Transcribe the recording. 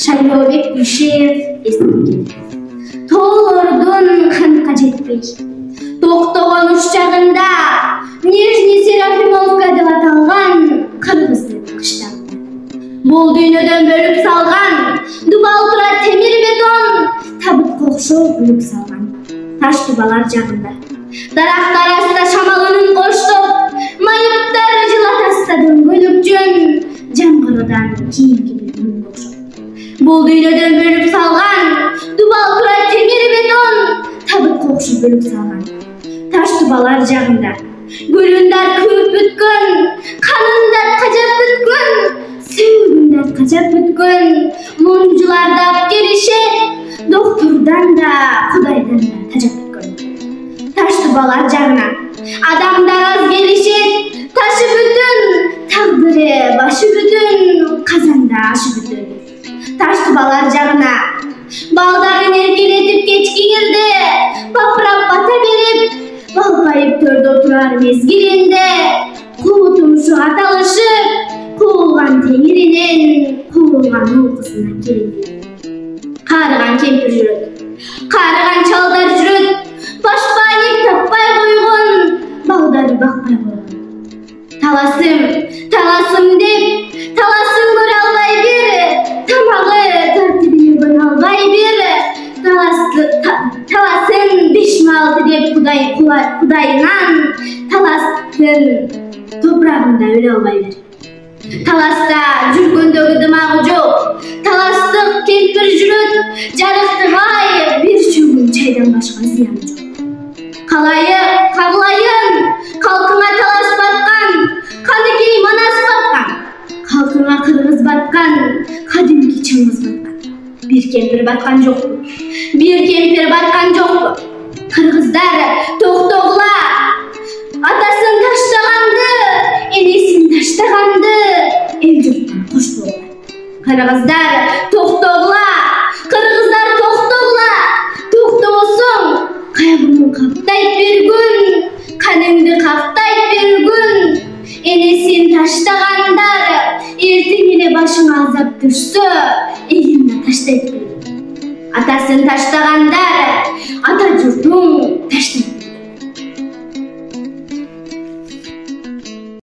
Шайлообек Дүйшев эстеген. Тоолордун канка жетпей, токтогон уччагында Нижний Серафимовка деп аталган кыргыздын кыштагында. Бул дүйнөдөн бөлүп салган дубал тура темир бетон табытка окшоп бөлүп салган таш дубалар жагында. Дарактар астында шамал үнүн коштоп, майыптар жылатасса дөңгөлөк жөн жаңгырыдан кийинки бир үн окшоп. Бул дүйнөдөн бөлүп салган дубал тура темир бетон табытка окшоп бөлүп салган таш дубалар жагында. Гүлүндар күйүп бүткөн, канындар кажап бүткөн, сүйгүндар кажап бүткөн, мунжуларды алып келишет, доктурдан да, кудайдан да тажап бүткөн. Таш дубалар жагына адамдар аз келишет, ташы бүтүн, тагдыры башы бүтүн, казанда ашы бүтүн. Таш дубалар жагына балдарын эркелетип кечкиңирде папырап бата берип, балпайып төрдө турар мезгилинде куу тумшуга талышып, куулган теңиринен, куулган уйкусунан келип. Каарыган кемпир жүрөт, каарыган чалдар жүрөт, башпайник таппай койгон, балдары бакпай койгон. Таласым, таласым деп, таласын көрө албай бир, тамагы тартибине көнө албай бир, таласын 5-6 деп кудайынан, таластын топурагында өлө албай бир. Таласта жүргөндөгү дымагы жок, таластык кемпир жүрөт, жарыктыбай бир чүгүн чайдан башка зыяны жок. Калайык, каглайын, калкыңа талас баткан, каныкей манас баткан, калкыңа кыргыз баткан, кадимки чыңгыз баткан. Бир кемпир баткан жокпу, бир кемпир баткан жокпу. Кыргыздар токтогула, атасын таштаганды, энесин таштаганды, эл журттан коштогула. Кыргыздар токтогула, кыргыздар токтогула, токтобосоң, кайгыңды каптайт бир күн, каныңды кактайт бир күн. Энесин таштагандар, эртеңине башыңа азап түшсө, элиңди таштайт бир күн. Атасын таштагандар, ата журтуң таштайт.